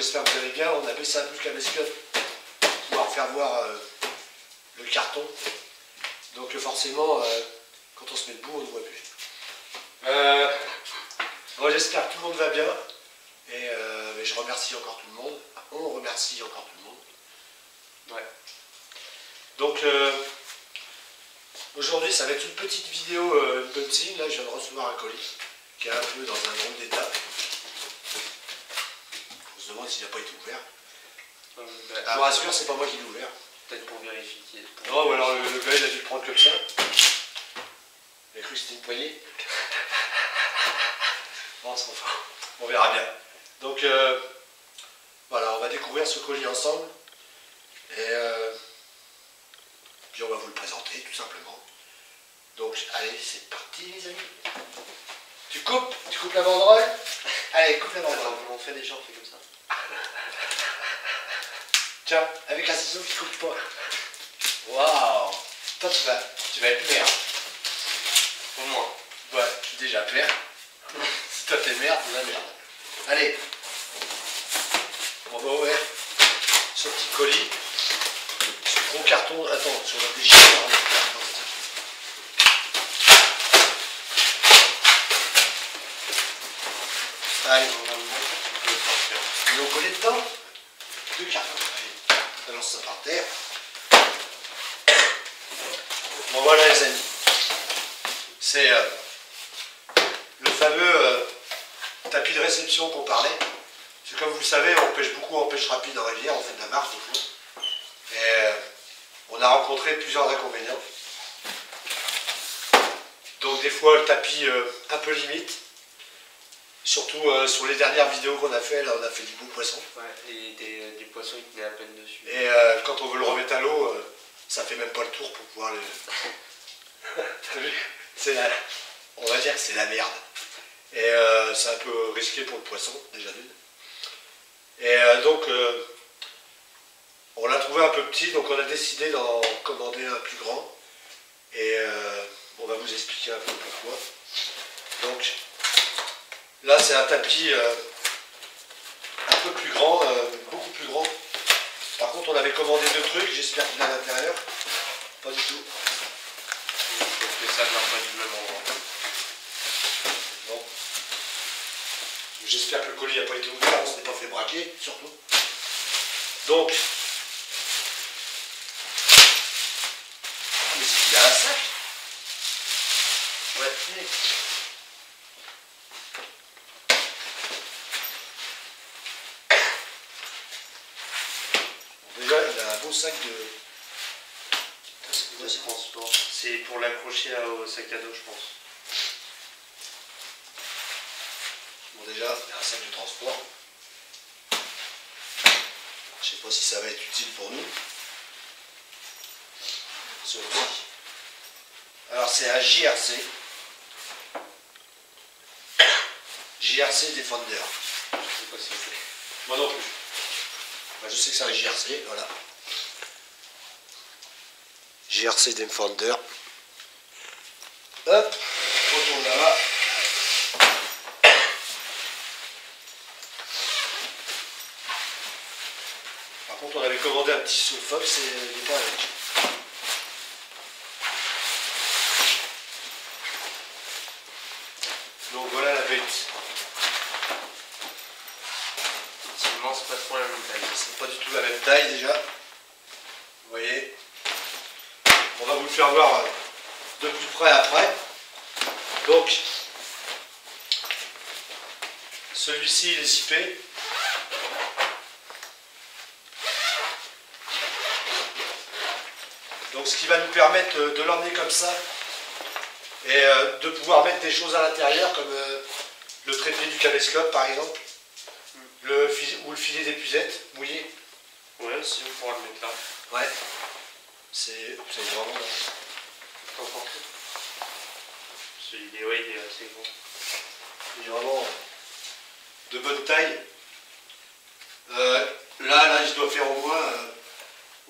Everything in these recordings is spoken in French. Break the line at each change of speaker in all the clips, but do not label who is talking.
j'espère que vous allez bien. On a baissé un peu le caméscope pour pouvoir faire voir le carton. Donc forcément, quand on se met debout, on ne voit plus. Bon, j'espère que tout le monde va bien. Et mais je remercie encore tout le monde. On remercie encore tout le monde. Ouais. Donc aujourd'hui, ça va être une petite vidéo unboxing. Là, je viens de recevoir un colis qui est un peu dans un drôle d'état. On se demande s'il n'a pas été ouvert. Je vous rassure, c'est pas moi qui l'ai ouvert.
Peut-être pour vérifier.
Non, ou alors le gars il a dû le prendre comme ça. Il a cru que c'était une poignée. Bon, on verra bien. Donc voilà, on va découvrir ce colis ensemble. Et puis on va vous le présenter tout simplement. Donc allez, c'est parti les amis. Tu coupes la banderole. Allez, coupe la banderole.
On fait déjà, on fait comme ça.
Tiens, avec un ciseau qui coupe pas. Waouh. Toi tu vas être merde.
Au moins.
Ouais, je suis déjà père. Si toi t'es merde, c'est la merde. Allez. On va ouvrir ce petit colis. Ce gros carton. Attends, sur la déchirure. Allez, on va le coller dedans. Deux cartons. Allez, on lance ça par terre. Bon voilà les amis. C'est le fameux tapis de réception qu'on parlait. C'est comme vous le savez, on pêche beaucoup en pêche rapide en rivière, on fait de la marche des fois. Et on a rencontré plusieurs inconvénients. Donc des fois le tapis un peu limite. Surtout sur les dernières vidéos qu'on a fait, là on a fait du beau poisson. Ouais,
et des poissons qui tenaient à peine dessus.
Et quand on veut le remettre à l'eau, ça fait même pas le tour pour pouvoir le... T'as vu? On va dire que c'est la merde. Et c'est un peu risqué pour le poisson, déjà d'une. Et donc, on l'a trouvé un peu petit, donc on a décidé d'en commander un plus grand. Et on va vous expliquer un peu pourquoi. Donc, là c'est un tapis un peu plus grand, beaucoup plus grand. Par contre, on avait commandé deux trucs, j'espère qu'il est à l'intérieur. Pas du tout.
Que ça vient pas du même endroit.
Non. J'espère que le colis n'a pas été ouvert, on ne s'est pas fait braquer, surtout. Donc, mais c'est qu'il y a un sac. Ouais. Bon, déjà, il a un beau sac de...
De transport. C'est pour l'accrocher au sac à dos, je pense.
Bon, déjà, il y a un sac de transport. Je sais pas si ça va être utile pour nous. Alors, c'est un JRC. JRC Defender. Je sais pas si c'est. Moi non plus. Bah, je sais que c'est un JRC, voilà. JRC Defender. Hop, on retourne là-bas. Par contre, on avait commandé un petit seau Fox et il n'est pas avec. Donc voilà la bête.
Effectivement, c'est pas trop la même taille.
C'est pas du tout la même taille déjà. Vous voyez. On va vous le faire voir de plus près après. Donc, celui-ci il est zippé. Donc ce qui va nous permettre de l'emmener comme ça et de pouvoir mettre des choses à l'intérieur comme le trépied du caméscope par exemple, ou le filet d'épuisette mouillé.
Ouais, si on pourra le mettre là.
Ouais. C'est vraiment...
Il est assez grand.
Il est vraiment de bonne taille. Là, je dois faire au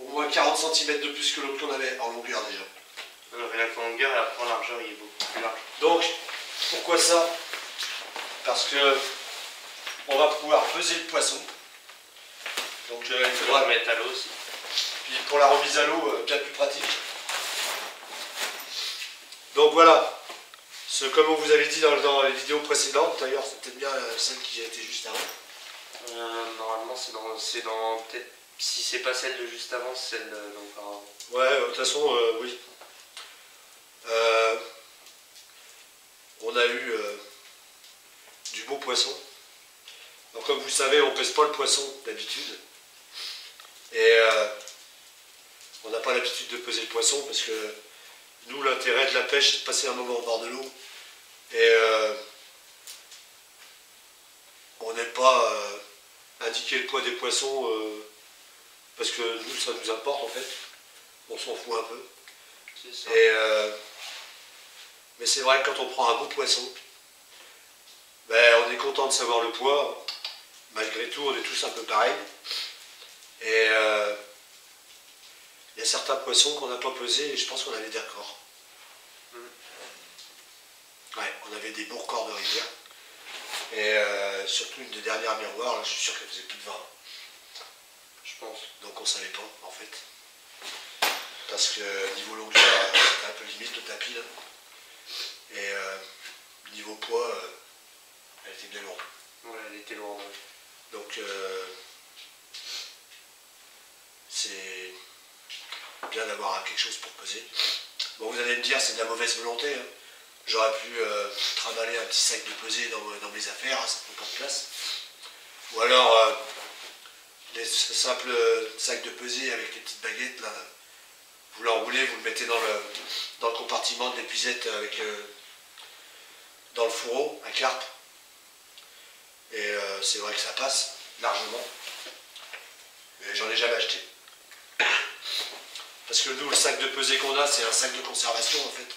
moins 40 cm de plus que l'autre qu'on avait en longueur déjà.
Rien qu'en longueur et après en largeur, il est beaucoup plus large.
Donc, pourquoi ça? Parce que on va pouvoir peser le poisson. Donc il
Il faudra
faudra
le mettre à l'eau aussi.
puis pour la remise à l'eau, bien plus pratique. Donc voilà, comme on vous avait dit dans les vidéos précédentes, d'ailleurs c'est peut-être bien celle qui a été juste avant.
Normalement c'est dans peut-être, si c'est pas celle de juste avant, c'est celle d'auparavant.
Ouais, de toute façon, oui. On a eu du beau poisson. Donc comme vous savez, on ne pèse pas le poisson d'habitude. Et on n'a pas l'habitude de peser le poisson parce que nous, l'intérêt de la pêche, c'est de passer un moment au bord de l'eau. Et on n'aime pas indiquer le poids des poissons parce que nous, ça nous importe en fait. On s'en fout un peu.
C'est ça.
Mais c'est vrai que quand on prend un beau poisson, ben, on est content de savoir le poids. Malgré tout, on est tous un peu pareils. Et il y a certains poissons qu'on n'a pas pesés et je pense qu'on avait des records. Ouais, on avait des beaux records de rivière. Et surtout une des dernières miroirs, là, je suis sûr qu'elle faisait plus de 20.
Je pense.
Donc on savait pas en fait. Parce que niveau longueur, c'était un peu limite le tapis là. Et niveau poids, elle était bien lourde.
Ouais, elle était lourde. Ouais.
Donc c'est bien d'avoir quelque chose pour peser. Bon, vous allez me dire, c'est de la mauvaise volonté. Hein. J'aurais pu travailler un petit sac de pesée dans mes affaires, ça ne prend pas de place. Ou alors des simples sacs de pesée avec les petites baguettes, là, vous l'enroulez, vous le mettez dans le compartiment de l'épuisette avec dans le fourreau, à carpe. Et c'est vrai que ça passe largement. Mais j'en ai jamais acheté. Parce que nous, le sac de pesée qu'on a, c'est un sac de conservation en fait.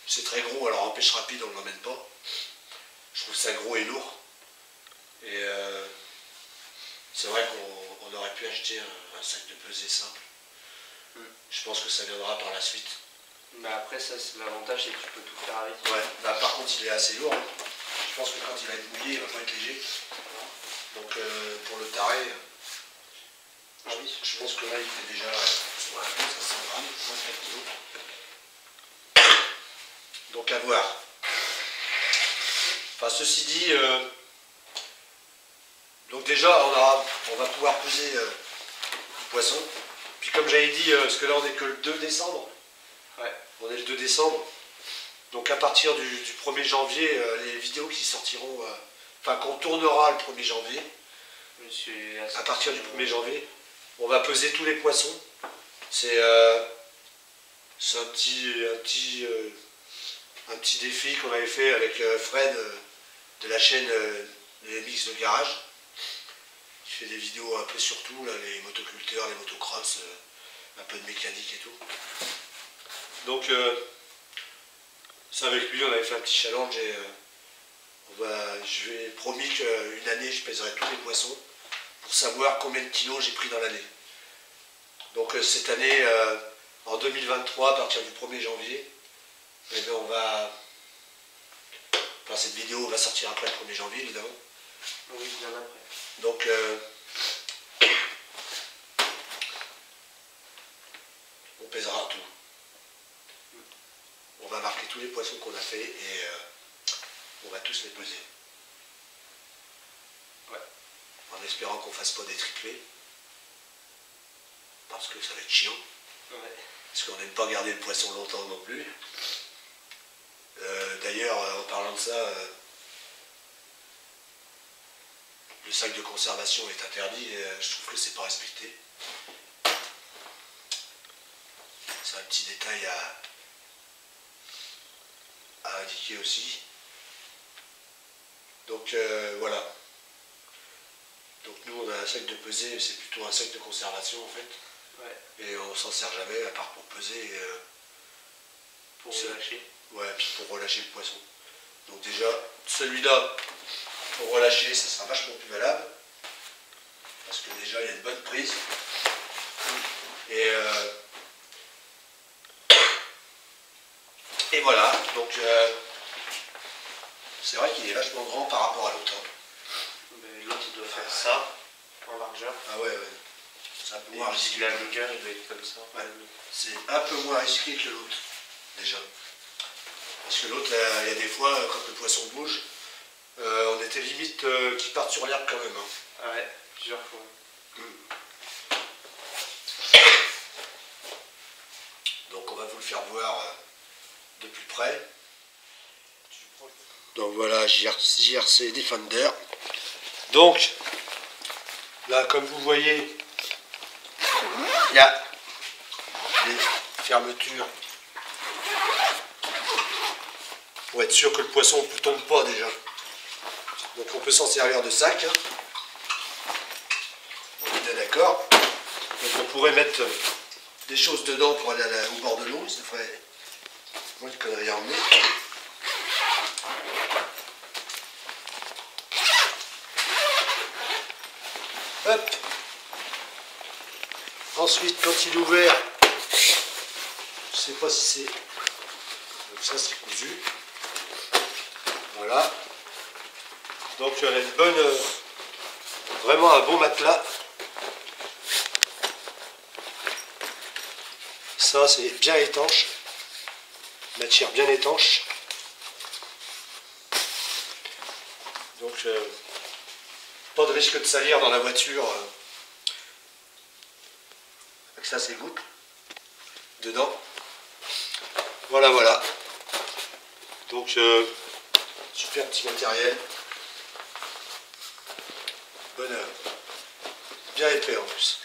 C'est très gros, alors en pêche rapide, on ne l'emmène pas. Je trouve ça gros et lourd. Et c'est vrai qu'on aurait pu acheter un sac de pesée simple. Je pense que ça viendra par la suite.
Mais après, ça, l'avantage, c'est que tu peux tout faire avec.
Ouais, bah, par contre, il est assez lourd. Hein. Je pense que quand il va être mouillé, il va pas être léger. Donc pour le taré,
Ah oui.
je pense que là, il fait déjà 500 grammes, 4 kilos. Donc à voir. Enfin, ceci dit, donc déjà, on va pouvoir peser le poisson. Puis comme j'avais dit, parce que là, on n'est que le 2 décembre.
Ouais.
On est le 2 décembre. Donc à partir du 1er janvier, les vidéos qui sortiront, enfin qu'on tournera le 1er janvier, à partir du 1er janvier, on va peser tous les poissons. C'est un petit défi qu'on avait fait avec Fred de la chaîne Les Mix de Garage, qui fait des vidéos un peu sur tout, là, les motoculteurs, les motocross, un peu de mécanique et tout. Donc ça avec lui on avait fait un petit challenge et je lui ai promis qu'une année je pèserai tous les poissons pour savoir combien de kilos j'ai pris dans l'année. Donc cette année, en 2023, à partir du 1er janvier, eh bien, cette vidéo va sortir après le 1er janvier évidemment.
Oui, bien après.
Donc on pèsera tout. On va marquer tous les poissons qu'on a fait et on va tous les peser.
Ouais.
En espérant qu'on ne fasse pas des triplés. Parce que ça va être chiant.
Ouais.
Parce qu'on n'aime pas garder le poisson longtemps non plus. D'ailleurs, en parlant de ça, le sac de conservation est interdit et je trouve que c'est pas respecté. C'est un petit détail à indiquer aussi. Donc voilà. Donc nous on a un sac de pesée, mais c'est plutôt un sac de conservation en fait.
Ouais.
Et on s'en sert jamais à part pour peser.
Pour relâcher.
Ouais, puis pour relâcher le poisson. Donc déjà, celui-là, pour relâcher, ça sera vachement plus valable. Parce que déjà, il y a une bonne prise. Et voilà, donc c'est vrai qu'il est vachement grand par rapport à l'autre.
L'autre, il doit faire ça. en largeur.
Ah ouais, ouais. C'est un peu
Et
moins
puis
risqué.
la longueur, il doit être comme ça.
Ouais. C'est un peu moins risqué que l'autre, déjà. Parce que l'autre, il y a des fois, quand le poisson bouge, on était limite qu'il parte sur l'herbe quand même. Hein.
Ah ouais, plusieurs fois.
Donc on va vous le faire voir de plus près. Donc voilà, JRC Defender. Donc, là, comme vous voyez, il y a les fermetures pour être sûr que le poisson ne tombe pas déjà. Donc on peut s'en servir de sac. Hein. On est bien d'accord. Donc on pourrait mettre des choses dedans pour aller au bord de l'eau. Ça ferait moins de conneries à emmener. Hop. Ensuite, quand il est ouvert, je sais pas si c'est... Donc ça c'est cousu. Voilà. Donc il y a une bonne... vraiment un bon matelas. Ça c'est bien étanche. Matière bien étanche. Donc pas de risque de salir dans la voiture. Avec ça c'est goutte. Dedans. Voilà, voilà. Donc super petit matériel. Bonne, bien épais en plus.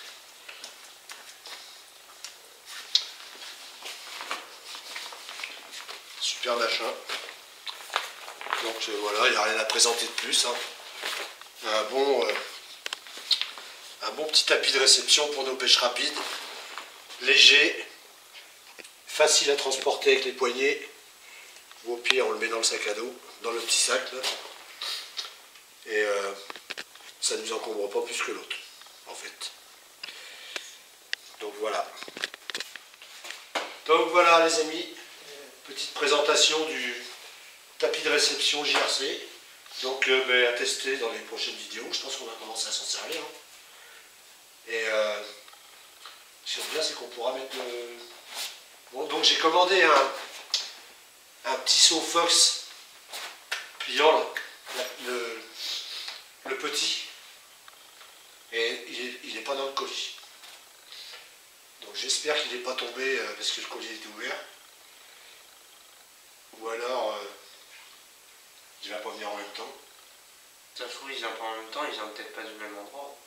Super machin. Donc voilà, il n'y a rien à présenter de plus. Hein. Un bon petit tapis de réception pour nos pêches rapides. Léger. Facile à transporter avec les poignets. Ou au pire, on le met dans le sac à dos. Dans le petit sac là. Et ça ne nous encombre pas plus que l'autre. En fait. Donc voilà. Donc voilà les amis. Petite présentation du tapis de réception JRC. Donc à tester dans les prochaines vidéos. Je pense qu'on va commencer à s'en servir. Hein. Et ce qui est bien, c'est qu'on pourra mettre le... Bon, donc j'ai commandé un petit seau Fox pliant là, le petit. Et il n'est pas dans le colis. Donc j'espère qu'il n'est pas tombé parce que le colis est ouvert. Ou alors il va pas venir en même temps.
Ça se trouve, ils viennent pas en même temps, ils viennent peut-être pas du même endroit.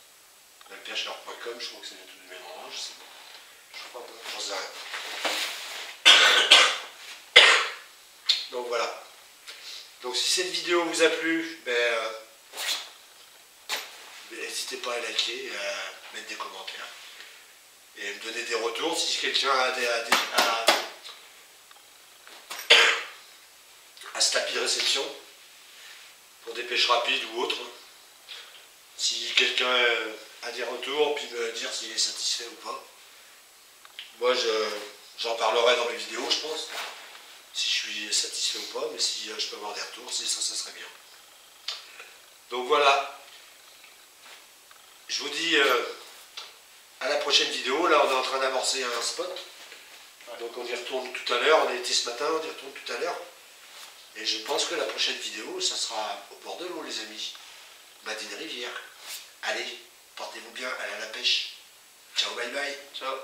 Pêcheur.com, je crois que c'est tout du même endroit, je sais pas.
Je crois pas.
J'en sais rien. Donc voilà. Donc si cette vidéo vous a plu, n'hésitez pas à liker, à mettre des commentaires. Et me donner des retours si quelqu'un a ce tapis de réception pour des pêches rapides ou autres. Si quelqu'un a des retours, puis me dire s'il est satisfait ou pas. Moi j'en parlerai dans mes vidéos, je pense. Si je suis satisfait ou pas, mais si je peux avoir des retours, ça serait bien. Donc voilà. Je vous dis à la prochaine vidéo. Là on est en train d'amorcer un spot. Donc on y retourne tout à l'heure. On a été ce matin, on y retourne tout à l'heure. Et je pense que la prochaine vidéo, ça sera au bord de l'eau les amis. Badine Rivière. Allez, portez-vous bien, allez à la pêche. Ciao, bye bye.
Ciao.